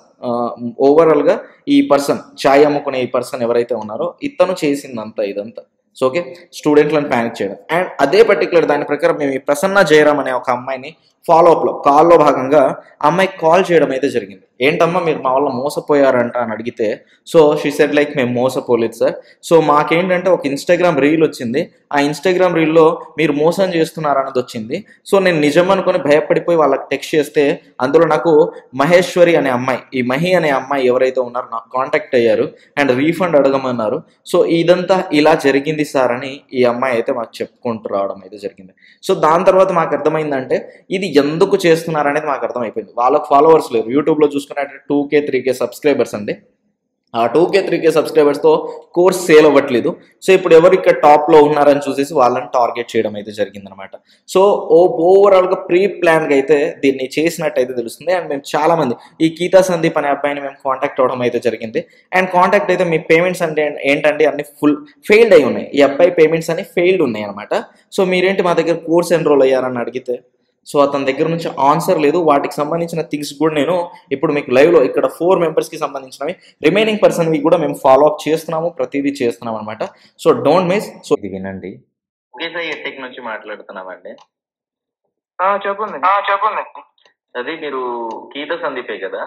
ఓవరాల్గా ఈ పర్సన్ ఛాయ్ అమ్ముకునే ఈ పర్సన్ ఎవరైతే ఉన్నారో ఇతను చేసిందంతా ఇదంతా. సో ఓకే, స్టూడెంట్లను ప్యానిక్ చేయడం. అండ్ అదే పర్టికులర్ దాని ప్రకారం మేము ఈ ప్రసన్న జయరామ్ అనే ఒక అమ్మాయిని ఫాలోఅప్లో కాల్లో భాగంగా అమ్మాయికి కాల్ చేయడం అయితే జరిగింది. ఏంటమ్మా మీరు మా వల్ల మోసపోయారంట అని అడిగితే సో షీ సెడ్ లైక్ మేము మోసపోలేదు సార్. సో మాకేంటంటే ఒక ఇన్స్టాగ్రామ్ రీల్ వచ్చింది, ఆ ఇన్స్టాగ్రామ్ రీల్లో మీరు మోసం చేస్తున్నారన్నది వచ్చింది. సో నేను నిజం అనుకుని భయపడిపోయి వాళ్ళకి టెక్స్ట్ చేస్తే అందులో నాకు మహేశ్వరి అనే అమ్మాయి, ఈ మహి అనే అమ్మాయి ఎవరైతే ఉన్నారో నాకు కాంటాక్ట్ అయ్యారు అండ్ రీఫండ్ అడగమన్నారు. సో ఇదంతా ఇలా జరిగింది సార్ అని ఈ అమ్మాయి అయితే మాకు చెప్పుకుంటూ రావడం అయితే జరిగింది. సో దాని తర్వాత మాకు అర్థమైందంటే ఇది ఎందుకు చేస్తున్నారు అనేది మాకు అర్థమైపోయింది. వాళ్ళకు ఫాలోవర్స్ లేరు. యూట్యూబ్లో చూసుకున్నట్టు 2K 3K సబ్స్క్రైబర్స్ అండి. ఆ 2K 3K సబ్స్క్రైబర్స్తో కోర్స్ సేల్ అవ్వట్లేదు. సో ఇప్పుడు ఎవరు ఇక్కడ టాప్లో ఉన్నారని చూసేసి వాళ్ళని టార్గెట్ చేయడం అయితే జరిగిందనమాట. సో ఓవరాల్గా ప్రీ ప్లాన్గా అయితే దీన్ని చేసినట్టయితే తెలుస్తుంది. అండ్ మేము చాలామంది ఈ గీతా సందీప్ అనే అబ్బాయిని మేము కాంటాక్ట్ అవ్వడం అయితే జరిగింది. అండ్ కాంటాక్ట్ అయితే మీ పేమెంట్స్ అంటే ఏంటంటే అన్ని ఫుల్ ఫెయిల్డ్ అయి ఉన్నాయి. ఈ అబ్బాయి పేమెంట్స్ అన్ని ఫెయిల్డ్ ఉన్నాయి అనమాట. సో మీరేంటి మా దగ్గర కోర్స్ ఎన్రోల్ అయ్యారని అడిగితే సో అతని దగ్గర నుంచి ఆన్సర్ లేదు. వాటికి సంబంధించిన థింగ్స్ కూడా నేను ఇప్పుడు మీకు లైవ్లో ఇక్కడ 4 మెంబర్స్కి సంబంధించినవి, రిమైనింగ్ పర్సన్వి కూడా మేము ఫాలో అప్ చేస్తున్నాము, ప్రతిదీ చేస్తున్నాం అనమాట. So don't miss. సో ఇది వినండి. ఓకే సార్, ఎట్టెక్ నుంచి మాట్లాడుతున్నామండి. చెప్పండి. అదే మీరు గీత సందీపే కదా?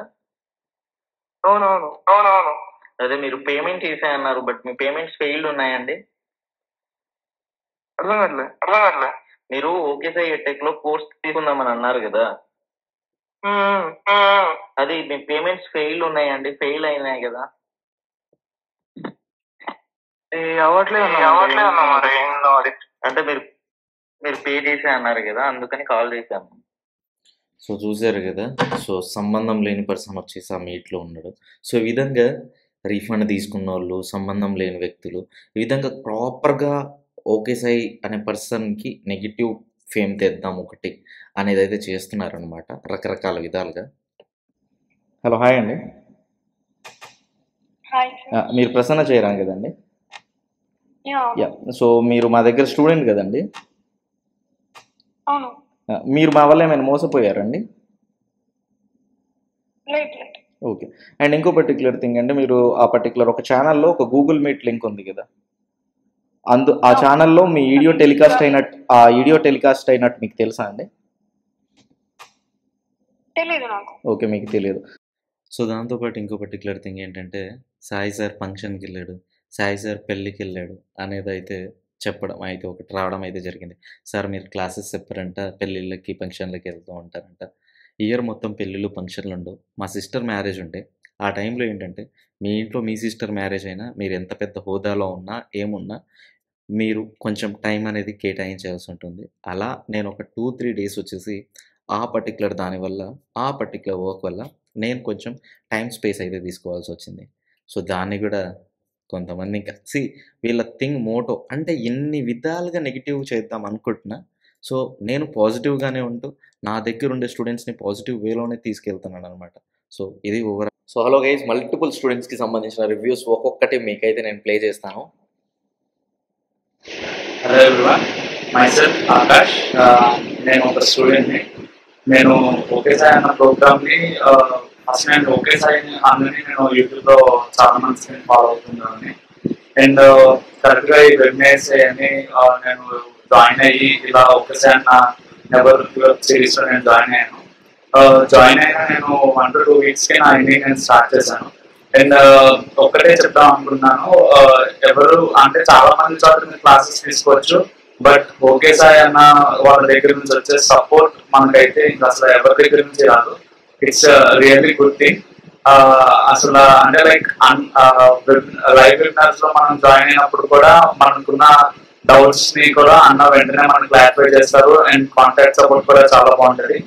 అవునవును. అదే మీరు పేమెంట్ చేసాయన్నారు, బట్ మీ పేమెంట్స్ ఫెయిల్డ్ ఉన్నాయండి. అర్థం కావట్లే. మీరు ఓకేసై టెక్ లో కోర్స్ తీసుకుందామని అన్నారు కదా, అది మీ పేమెంట్స్ ఫెయిల్ ఉన్నాయండి, ఫెయిల్ అయినాయి కదా. అవ్వట్లేదు మరి. అంటే మీరు పే చేసే అన్నారు కదా, అందుకని కాల్ చేశాను. సో చూసారు కదా, సో సంబంధం లేని పర్సన్ వచ్చేసి ఆ మీట్లో ఉన్నాడు. సో ఈ విధంగా రీఫండ్ తీసుకున్న వాళ్ళు, సంబంధం లేని వ్యక్తులు, ఈ విధంగా ప్రాపర్గా ఓకేసై అనే పర్సన్కి నెగిటివ్ ఫేమ్ తెద్దాం ఒకటి అనేది అయితే చేస్తున్నారనమాట రకరకాల విధాలుగా. హలో, హాయ్ అండి. మీరు ప్రసన్న చేయరాం కదండి? యా. సో మీరు మా దగ్గర స్టూడెంట్ కదండి? అవును. మీరు మా వల్ల ఏమైనా మోసపోయారండి? ఓకే. అండ్ ఇంకో పర్టికులర్ థింగ్ అంటే, మీరు ఆ పర్టికులర్ ఒక ఛానల్లో ఒక గూగుల్ మీట్ లింక్ ఉంది కదా, ఆ ఛానల్లో మీ వీడియో టెలికాస్ట్ అయినట్టు మీకు తెలుసా అండి? తెలియదు నాకు. ఓకే, మీకు తెలియదు. సో దాంతోపాటు ఇంకో పర్టికులర్ థింగ్ ఏంటంటే, సాయి సార్ ఫంక్షన్కి వెళ్ళాడు, సాయి సార్ పెళ్ళికి వెళ్ళాడు అనేది అయితే చెప్పడం అయితే ఒకటి రావడం అయితే జరిగింది. సార్ మీరు క్లాసెస్ చెప్పారంట, పెళ్ళిళ్ళకి ఫంక్షన్లకి వెళ్తూ ఉంటారంట. ఇయర్ మొత్తం పెళ్ళిళ్ళు ఫంక్షన్లు ఉండవు. మా సిస్టర్ మ్యారేజ్ ఉండే ఆ టైంలో ఏంటంటే, మీ ఇంట్లో మీ సిస్టర్ మ్యారేజ్ అయినా, మీరు ఎంత పెద్ద హోదాలో ఉన్నా ఏమున్నా, మీరు కొంచెం టైం అనేది కేటాయించాల్సి ఉంటుంది. అలా నేను ఒక 2-3 డేస్ వచ్చేసి ఆ పర్టికులర్ దానివల్ల, ఆ పర్టికులర్ వర్క్ వల్ల నేను కొంచెం టైం స్పేస్ అయితే తీసుకోవాల్సి వచ్చింది. సో దాన్ని కూడా కొంతమంది ఇంకా వీళ్ళ థింగ్ మోటో అంటే ఎన్ని విధాలుగా నెగిటివ్ చేద్దాం అనుకుంటున్నా, సో నేను పాజిటివ్గానే ఉంటూ నా దగ్గర ఉండే స్టూడెంట్స్ని పాజిటివ్ వేలోనే తీసుకెళ్తున్నాను అనమాట. సో ఇది overall. So hello guys, multiple స్టూడెంట్స్కి సంబంధించిన రివ్యూస్ ఒక్కొక్కటి మీకైతే నేను ప్లే చేస్తాను. Hello everyone, myself Akash. నేను ఒక స్టూడెంట్ని. నేను ఓకేసాయి అన్న ప్రోగ్రామ్ని ఫస్ట్ నేను ఓకేసాయి అందరినీ నేను యూట్యూబ్లో చాలా మంది ఫాలో అవుతున్నాను. అండ్ కరెక్ట్గా ఈ వెబ్నైసే అని నేను జాయిన్ అయ్యి ఇలా ఓకేసాయి అన్న నెవర్ సిరీస్లో నేను జాయిన్ అయ్యాను. జాయిన్ అయినా నేను 1 to 2 weeksకి నా ఎర్నింగ్ నేను స్టార్ట్ చేశాను. అండ్ ఒక్కటే చెప్దాం అనుకున్నాను, ఎవరు అంటే చాలా మంది చోట మీరు క్లాసెస్ తీసుకోవచ్చు, బట్ ఓకేసాయి అన్న వాళ్ళ దగ్గర నుంచి వచ్చే సపోర్ట్ మనకైతే ఇంకా అసలు ఎవరి దగ్గర నుంచి రాదు. It's really good thing. అసలు అంటే లైక్ లైవ్ వెబినార్స్ లో మనం జాయిన్ అయినప్పుడు కూడా మనకున్న డౌట్స్ ని కూడా అన్న వెంటనే మనం క్లారిఫై చేస్తారు. అండ్ కాంటాక్ట్ సపోర్ట్ కూడా చాలా బాగుంటుంది.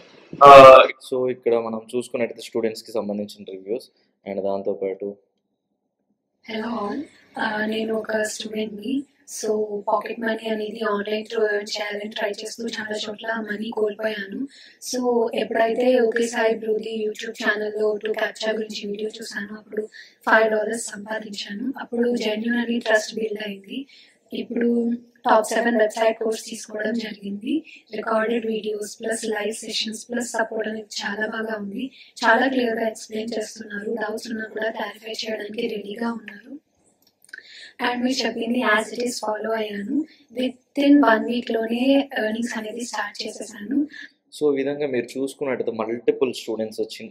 సో ఇక్కడ మనం చూసుకున్నట్టు స్టూడెంట్స్కి సంబంధించిన రివ్యూస్ అండ్ దాంతోపాటు. హలో ఆల్, నేను ఒక స్టూడెంట్ని. సో పాకెట్ మనీ అనేది ఆన్లైన్ త్రూ ఎర్న్ చేయాలని ట్రై చేస్తూ చాలా చోట్ల మనీ కోల్పోయాను. సో ఎప్పుడైతే ఓకేసాయి బ్రూది యూట్యూబ్ ఛానల్లో 2 క్యాప్చా గురించి వీడియో చూసాను, అప్పుడు $5 సంపాదించాను. అప్పుడు జెన్యూన్ అని ట్రస్ట్ బిల్డ్ అయింది. ఇప్పుడు టాప్ 7 వెబ్సైట్ కోర్స్ తీసుకోవడం జరిగింది. Recorded videos plus live sessions plus support అనేది చాలా బాగా ఉంది. చాలా క్లియర్గా ఎక్స్ప్లెయిన్ చేస్తున్నారు. డౌట్స్ ఉన్నా కూడా క్లారిఫై చేయడానికి రెడీగా ఉన్నారు. అండ్ మీరు చెప్పింది యాజ్ ఇట్ ఈస్ ఫాలో అయ్యాను. విత్ ఇన్ 1 weekలోనే ఎర్నింగ్స్ అనేది స్టార్ట్ చేసేసాను. సో ఈ విధంగా మీరు చూసుకున్నట్టయితే మల్టిపుల్ స్టూడెంట్స్ వచ్చి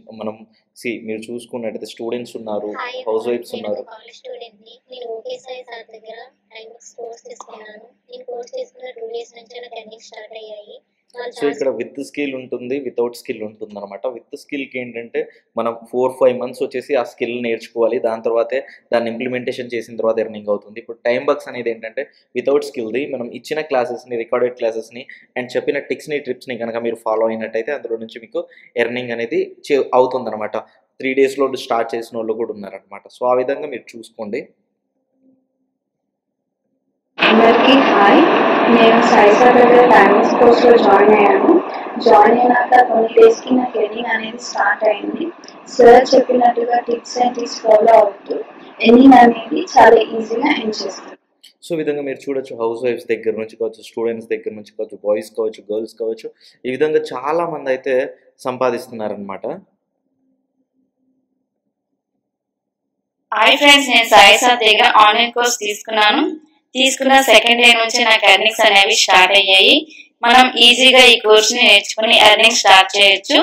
మీరు చూసుకున్నట్టయితే స్టూడెంట్స్ ఉన్నారు, హౌస్ వైఫ్స్ ఉన్నారు. నేను ఓకేసాయి సార్ దగ్గర కోర్స్ తీసుకున్నాను. నేను కోర్స్ తీసుకున్న 2 days నుంచి నాకు ఎర్నింగ్స్ స్టార్ట్ అయ్యాయి. సో ఇక్కడ విత్ స్కిల్ ఉంటుంది, వితౌట్ స్కిల్ ఉంటుంది అనమాట. విత్ స్కిల్కి ఏంటంటే మనం 4-5 months వచ్చేసి ఆ స్కిల్ నేర్చుకోవాలి, దాని తర్వాతే దాన్ని ఇంప్లిమెంటేషన్ చేసిన తర్వాత ఎర్నింగ్ అవుతుంది. ఇప్పుడు టైం బక్స్ అనేది ఏంటంటే వితౌట్ స్కిల్ది మనం ఇచ్చిన క్లాసెస్ని, రికార్డెడ్ క్లాసెస్ని అండ్ చెప్పిన టిక్స్ని, ట్రిప్స్ని కనుక మీరు ఫాలో అయినట్టయితే అందులో నుంచి మీకు ఎర్నింగ్ అనేది అవుతుంది అనమాట. 3 daysలో స్టార్ట్ చేసిన వాళ్ళు కూడా ఉన్నారనమాట. సో ఆ విధంగా మీరు చూసుకోండి. అందరికీ హాయ్, నేను సాయి సార్ దగ్గర టైమింగ్స్ కోర్స్లో జాయిన్ అయ్యాను. జాయిన్ అయినాక కొన్ని డేస్కి నాకు ఎర్నింగ్ అనేది స్టార్ట్ అయింది. సార్ చెప్పినట్టుగా టిప్స్ అండ్ ట్రిక్స్ ఫాలో అవుతూ ఎర్నింగ్ అనేది చాలా ఈజీగా ఎర్న్ చేస్తాను. సో ఈ విధంగా మీరు చూడొచ్చు, హౌస్ వైఫ్స్ దగ్గర నుంచి కావచ్చు, స్టూడెంట్స్ దగ్గర నుంచి కావచ్చు, బాయ్స్ కావచ్చు, గర్ల్స్ కావచ్చు, ఈ విధంగా చాలామంది అయితే సంపాదిస్తున్నారనమాట. హాయ్ ఫ్రెండ్స్, నేను సాయి సార్ దగ్గర ఆన్లైన్ కోర్స్ తీసుకున్న సెకండ్ డే నుంచి నాకు ఎర్నింగ్స్ అనేవి స్టార్ట్ అయ్యాయి. మనం ఈజీగా ఈ కోర్స్ ని నేర్చుకుని ఎర్నింగ్స్ స్టార్ట్ చేయొచ్చు.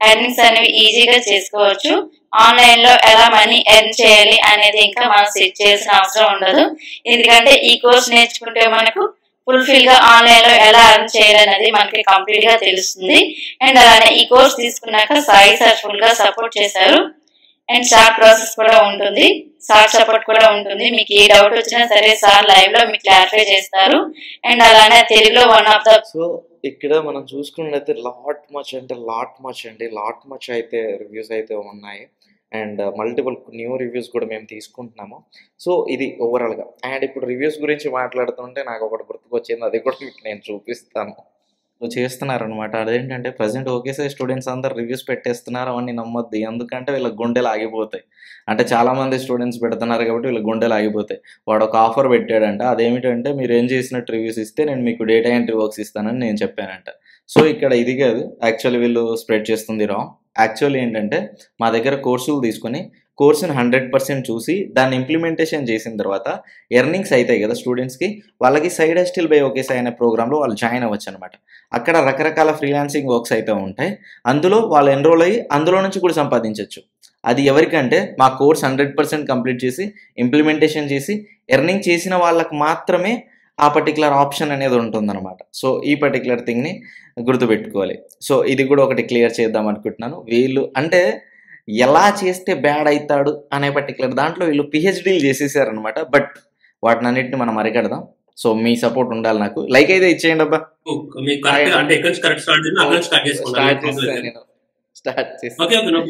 ఎర్నింగ్స్ అనేవి ఈజీగా చేసుకోవచ్చు. ఆన్లైన్ లో ఎలా మనీ ఎర్న్ చేయాలి అనేది ఇంకా మనం సెట్ చేయాల్సిన అవసరం ఉండదు. ఎందుకంటే ఈ కోర్స్ నేర్చుకుంటే మనకు ఫుల్ఫిల్ గా ఆన్లైన్ లో ఎలా ఎర్న్ చేయాలి అనేది మనకి కంప్లీట్ గా తెలుస్తుంది. అండ్ అలానే ఈ కోర్స్ తీసుకున్నాక సాయి సార్ ఫుల్ గా సపోర్ట్ చేశారు. అండ్ సార్ ప్రాసెస్ కూడా ఉంటుంది, సార్ సపోర్ట్ కూడా ఉంటుంది. మీకు ఏ డౌట్ వచ్చినా సరే సార్ లైవ్ లో మీకు క్లారిఫై చేస్తారు. అండ్ అలానే తెలుగులో వన్ ఆఫ్ ద సో ఇక్కడ మనం చూసుకున్నట్లయితే లాట్ మచ్ అయితే రివ్యూస్ అయితే ఉన్నాయి. అండ్ మల్టిపుల్ న్యూ రివ్యూస్ కూడా మేము తీసుకుంటున్నాము. సో ఇది ఓవరాల్గా. అండ్ ఇప్పుడు రివ్యూస్ గురించి మాట్లాడుతుంటే నాకు ఒకటి గుర్తుకొచ్చింది, అది కూడా మీకు నేను చూపిస్తాను. చేస్తున్నారనమాట. అదేంటంటే ప్రజెంట్ ఒకేసారి స్టూడెంట్స్ అందరు రివ్యూస్ పెట్టేస్తున్నారు, అవన్నీ నమ్మొద్దు. ఎందుకంటే వీళ్ళ గుండెలు ఆగిపోతాయి. అంటే చాలామంది స్టూడెంట్స్ పెడుతున్నారు కాబట్టి వీళ్ళ గుండెలు ఆగిపోతాయి. వాడు ఒక ఆఫర్ పెట్టాడంట, అదేమిటంటే మీరు ఏం చేసినట్టు రివ్యూస్ ఇస్తే నేను మీకు డేటా ఎంట్రీ వర్క్స్ ఇస్తానని నేను చెప్పానంట. సో ఇక్కడ ఇది కాదు, యాక్చువల్లీ వీళ్ళు స్ప్రెడ్ చేస్తుంది రాంగ్. యాక్చువల్లీ ఏంటంటే మా దగ్గర కోర్సులు తీసుకొని కోర్సుని 100% చూసి దాన్ని ఇంప్లిమెంటేషన్ చేసిన తర్వాత ఎర్నింగ్స్ అవుతాయి కదా స్టూడెంట్స్కి, వాళ్ళకి సైడ్ హస్టిల్ బై ఒకేసారి అనే ప్రోగ్రాంలో వాళ్ళు జాయిన్ అవ్వచ్చు అనమాట. అక్కడ రకరకాల ఫ్రీలాన్సింగ్ వర్క్స్ అయితే ఉంటాయి, అందులో వాళ్ళు ఎన్రోల్ అయ్యి అందులో నుంచి కూడా సంపాదించవచ్చు. అది ఎవరికంటే మా కోర్స్ 100% కంప్లీట్ చేసి ఇంప్లిమెంటేషన్ చేసి ఎర్నింగ్ చేసిన వాళ్ళకి మాత్రమే ఆ పర్టికులర్ ఆప్షన్ అనేది ఉంటుందన్నమాట. సో ఈ పర్టికులర్ థింగ్ని గుర్తుపెట్టుకోవాలి. సో ఇది కూడా ఒకటి క్లియర్ చేద్దాం అనుకుంటున్నాను. వీళ్ళు అంటే ఎలా చేస్తే బ్యాడ్ అవుతాడు అనే పర్టికులర్ దాంట్లో వీళ్ళు పిహెచ్డీలు చేసేసారనమాట. బట్ వాటిని అన్నింటిని మనం అరికడదాం. సో మీ సపోర్ట్ ఉండాలి నాకు. లైక్ అయితే ఇచ్చేయండి అబ్బా. స్టార్ట్ చేస్తాను.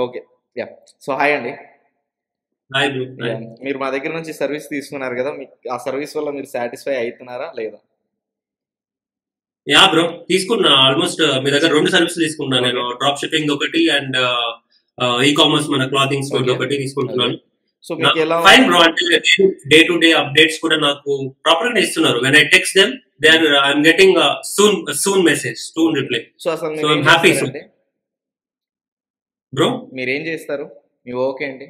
Okay yeah. సో హాయ్ అండి. మీరు మా దగ్గర నుంచి సర్వీస్ తీసుకున్నారు కదా, మీకు ఆ సర్వీస్ వల్ల మీరు సాటిస్ఫై అవుతున్నారా లేదా? యా బ్రో, తీసుకున్నా. ఆల్మోస్ట్ మీ దగ్గర 2 సర్వీస్ తీసుకున్నా నేను. డ్రాప్ షిప్పింగ్ ఒకటి అండ్ ఈ కామర్స్ మన క్లాతింగ్ స్టోర్ ఒకటి తీసుకుంటున్నాను. సో మీకు ఎలా ఫైన్ బ్రో, అంటే డే టు డే అప్డేట్స్ కూడా నాకు ప్రాపర్ గా ఇస్తున్నారు. When I text them they are I'm getting soon message, soon reply. So అసలు సో ఐఎమ్ హ్యాపీ బ్రో. మీరేం చేస్తారు? మీ ఓకే అండి?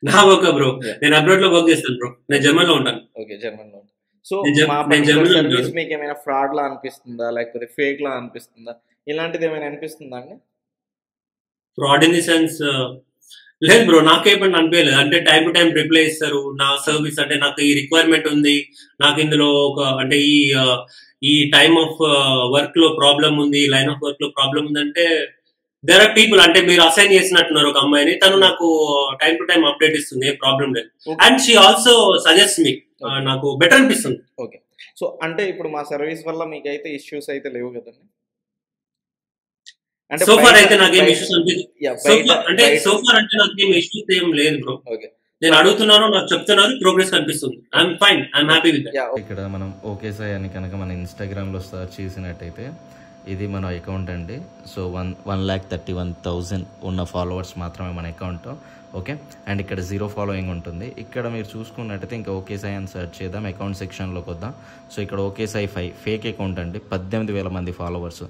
నా ఓకే బ్రో, నేను అబ్రాడ్ లో వర్క్ చేస్తాను బ్రో. నేను జర్మన్ లో ఉంటాను. ఓకే, జర్మన్ లో. సో మా సర్వీస్ మీకు ఏమైనా ఫ్రాడ్ లా అనిపిస్తుందా, లేకపోతే ఫేక్ లా అనిపిస్తుందా, ఇలాంటిది ఏమైనా అనిపిస్తుందా అండి? ఫ్రాడ్ ఇన్ ది సెన్స్ లేదు బ్రో, నాకేమన్నా అనిపించలేదు. అంటే టైం టు టైం రిప్లై ఇస్తారు. నా సర్వీస్ అంటే నాకు ఈ రిక్వైర్మెంట్ ఉంది, నాకు ఇందులో ఒక అంటే ఈ టైమ్ ఆఫ్ వర్క్ లో ప్రాబ్లం ఉంది, లైన్ ఆఫ్ వర్క్ లో ప్రాబ్లం ఉంది అంటే దేర్ ఆర్ పీపుల్, అంటే మీరు అసైన్ చేసినట్టున్నారు ఒక అమ్మాయిని, తను నాకు టైం టు టైం అప్డేట్ ఇస్తుంది, ఏ ప్రాబ్లం లేదు. And she also suggest me, నాకు బెటర్ అనిపిస్తుంది. ఓకే. సో అంటే ఇప్పుడు మా సర్వీస్ వల్ల మీకైతే ఇష్యూస్ అయితే లేవు కదండి? అంటే సోఫార్ అయితే నాకేం ఇష్యూస్ అంటే సోఫార్ అంటే నాకేం ఇష్యూస్ ఏం లేదు బ్రో. ఓకే, నేను అడుగుతున్నాను, నాకు చెప్తున్నారు, ప్రోగ్రెస్ కనిపిస్తుంది. I'm fine, I'm happy with that. ఇక్కడ మనం ఓకే సాయి అని కనుక మన ఇన్స్టాగ్రామ్లో సర్చ్ చేసినట్టయితే ఇది మన అకౌంట్ అండి. సో 1,31,000 ఉన్న ఫాలోవర్స్ మాత్రమే మన అకౌంట్. ఓకే, అండ్ ఇక్కడ 0 ఫాలోయింగ్ ఉంటుంది. ఇక్కడ మీరు చూసుకున్నట్టయితే ఇంకా ఓకే సాయి అని సెర్చ్ చేద్దాం, అకౌంట్ సెక్షన్లోకి వద్దాం. సో ఇక్కడ ఓకే సాయి 5 ఫేక్ అకౌంట్ అండి, 18,000 మంది followers.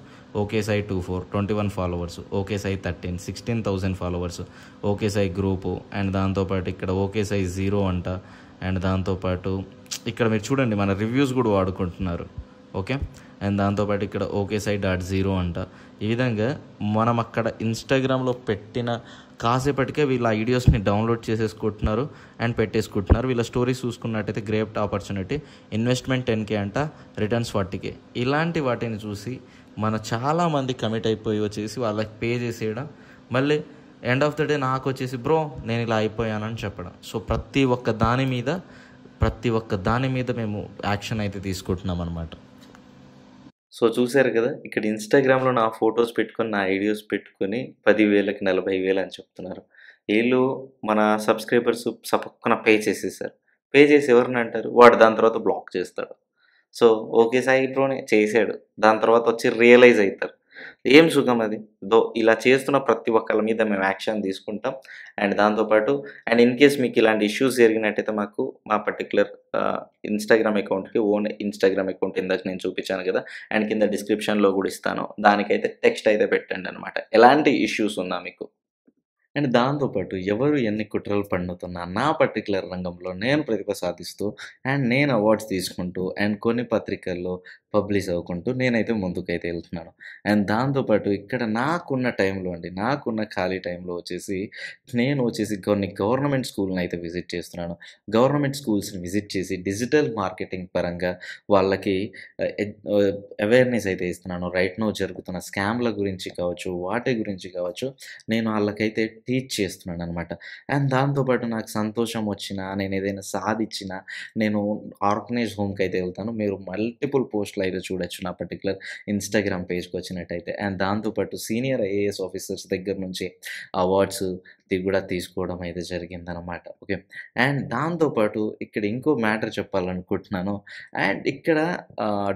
Okay Sai 24 21 followers. Okay Sai 13 16,000 followers. Okay Sai group, and దాంతోపాటు ఇక్కడ ఓకే సాయి 0 అంట. అండ్ దాంతోపాటు ఇక్కడ మీరు చూడండి మన రివ్యూస్ కూడా వాడుకుంటున్నారు. ఓకే, అండ్ దాంతోపాటు ఇక్కడ ఓకే సాయి .0 అంట. ఈ విధంగా మనం అక్కడ ఇన్స్టాగ్రామ్లో పెట్టిన కాసేపటికే వీళ్ళ ఐడియాస్ని డౌన్లోడ్ చేసేసుకుంటున్నారు అండ్ పెట్టేసుకుంటున్నారు. వీళ్ళ స్టోరీస్ చూసుకున్నట్టయితే గ్రేట్ ఆపర్చునిటీ, ఇన్వెస్ట్మెంట్ 10K అంట, రిటర్న్స్ 40K. ఇలాంటి వాటిని చూసి మన చాలామంది కమిట్ అయిపోయి వచ్చేసి వాళ్ళకి పే చేసేయడం, మళ్ళీ ఎండ్ ఆఫ్ ద డే నాకు వచ్చేసి బ్రో నేను ఇలా అయిపోయానని చెప్పడం. సో ప్రతి ఒక్క దాని మీద మేము యాక్షన్ అయితే తీసుకుంటున్నాం అనమాట. సో చూసారు కదా, ఇక్కడ ఇన్స్టాగ్రామ్లో నా ఫొటోస్ పెట్టుకొని నా ఐడియాస్ పెట్టుకొని 10,000కి 40,000 అని చెప్తున్నారు. వీళ్ళు మన సబ్స్క్రైబర్స్ సపక్కన పే చేసేసారు. పే చేసి ఎవరిని అంటారు, వాడు దాని తర్వాత బ్లాక్ చేస్తాడు. సో ఓకే సాయి బ్రోనే చేశాడు, దాని తర్వాత వచ్చి రియలైజ్ అవుతారు. ఏం సుఖం అది. ఇలా చేస్తున్న ప్రతి ఒక్కళ్ళ మీద మేము యాక్షన్ తీసుకుంటాం. అండ్ దాంతోపాటు అండ్ ఇన్ కేస్ మీకు ఇలాంటి ఇష్యూస్ జరిగినట్టయితే మాకు మా పర్టికులర్ ఇన్స్టాగ్రామ్ అకౌంట్కి ఓన్ ఇన్స్టాగ్రామ్ అకౌంట్ ఇందాక నేను చూపించాను కదా, అండ్ కింద డిస్క్రిప్షన్లో కూడా ఇస్తాను, దానికైతే టెక్స్ట్ అయితే పెట్టండి అనమాట ఎలాంటి ఇష్యూస్ ఉన్నా మీకు. అండ్ దాంతోపాటు ఎవరు ఎన్ని కుట్రలు పన్నుతున్నా నా పర్టికులర్ రంగంలో నేను ప్రతిభ సాధిస్తూ అండ్ నేను అవార్డ్స్ తీసుకుంటూ అండ్ కొన్ని పత్రికల్లో పబ్లిష్ అవ్వకుంటూ నేనైతే ముందుకైతే వెళ్తున్నాను. అండ్ దాంతోపాటు ఇక్కడ నాకున్న టైంలో అండి, నాకున్న ఖాళీ టైంలో వచ్చేసి నేను వచ్చేసి కొన్ని గవర్నమెంట్ స్కూల్‌ని అయితే విజిట్ చేస్తున్నాను. గవర్నమెంట్ స్కూల్స్‌ని విజిట్ చేసి డిజిటల్ మార్కెటింగ్ పరంగా వాళ్ళకి అవేర్‌నెస్ అయితే ఇస్తున్నాను. రైట్ నౌ జరుగుతున్న స్కామ్‌ల గురించి కావచ్చు, వాటి గురించి కావచ్చు, నేను ఆళ్ళకైతే టీచ్ చేస్తున్నాననమాట. అండ్ దాంతోపాటు నాకు సంతోషం వచ్చినా, నేను ఏదైనా సాధిచ్చినా, నేను ఆర్గనైజ్ హోమ్‌కి అయితే వెళ్తాను. మీరు మల్టిపుల్ పోస్ట్‌లు అయితే చూడొచ్చు నా పర్టిక్యులర్ ఇన్‌స్టాగ్రామ్ పేజ్‌కి వచ్చినట్టయితే. అండ్ దాంతోపాటు సీనియర్ ఐఏఎస్ ఆఫీసర్స్ దగ్గర నుంచి అవార్డ్స్ కూడా తీసుకోవడం అయితే జరిగిందనమాట. ఓకే. అండ్ దాంతోపాటు ఇక్కడ ఇంకో మ్యాటర్ చెప్పాలనుకుంటున్నాను. అండ్ ఇక్కడ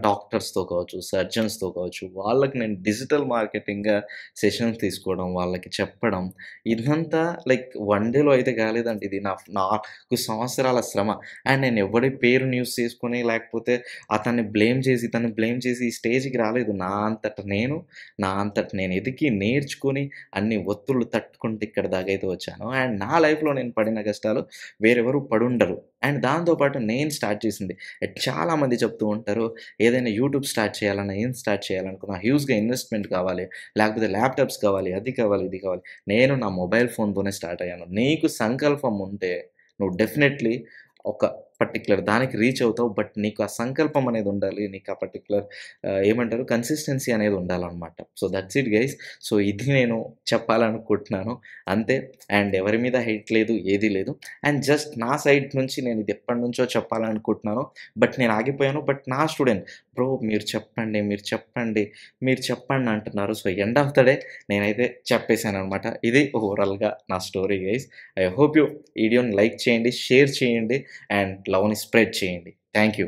డాక్టర్స్‌తో కావచ్చు, సర్జన్స్‌తో కావచ్చు, వాళ్ళకి నేను డిజిటల్ మార్కెటింగ్‌గా సెషన్స్ తీసుకోవడం, వాళ్ళకి చెప్పడం, ఇదంతా లైక్ వన్ డేలో అయితే కాలేదండి. ఇది నాకు సంవత్సరాల శ్రమ. అండ్ నేను ఎవడి పేరుని యూజ్ చేసుకొని, లేకపోతే అతన్ని బ్లేమ్ చేసి, ఇతన్ని బ్లేమ్ చేసి ఈ స్టేజ్‌కి రాలేదు. నా అంతట నేను ఎదిగి, నేర్చుకొని, అన్ని ఒత్తిళ్ళు తట్టుకుంటూ ఇక్కడ దాకా అయితే వచ్చాను. అండ్ నా లైఫ్‌లో నేను పడిన కష్టాలు వేరెవరు పడుండరు. అండ్ దాంతోపాటు నేను స్టార్ట్ చేసింది చాలామంది చెప్తూ ఉంటారు, ఏదైనా యూట్యూబ్ స్టార్ట్ చేయాలన్నా, ఏం స్టార్ట్ చేయాలనుకున్నా హ్యూజ్‌గా ఇన్వెస్ట్‌మెంట్ కావాలి, లేకపోతే ల్యాప్‌టాప్స్ కావాలి, అది కావాలి, ఇది కావాలి. నేను నా మొబైల్ ఫోన్‌తోనే స్టార్ట్ అయ్యాను. నీకు సంకల్పం ఉంటే నువ్వు డెఫినెట్‌లీ ఒక పర్టిక్యులర్ దానికి రీచ్ అవుతావు. బట్ నీకు ఆ సంకల్పం అనేది ఉండాలి. నీకు ఆ పర్టిక్యులర్ ఏమంటారు కన్సిస్టెన్సీ అనేది ఉండాలనమాట. So that's it guys. So ఇది నేను చెప్పాలనుకుంటున్నాను అంతే. అండ్ ఎవరి మీద హెయిట్ లేదు, ఏది లేదు. అండ్ జస్ట్ నా సైడ్ నుంచి నేను ఇది ఎప్పటినుంచో చెప్పాలనుకుంటున్నాను. బట్ నేను ఆగిపోయాను. బట్ నా స్టూడెంట్ బ్రో మీరు చెప్పండి అంటున్నారు. So end of the day నేనైతే చెప్పేశాను అనమాట. ఇది ఓవరాల్గా నా story guys. I hope you వీడియోని లైక్ చేయండి, షేర్ చేయండి అండ్ లవ్ని స్ప్రెడ్ చేయండి. Thank you.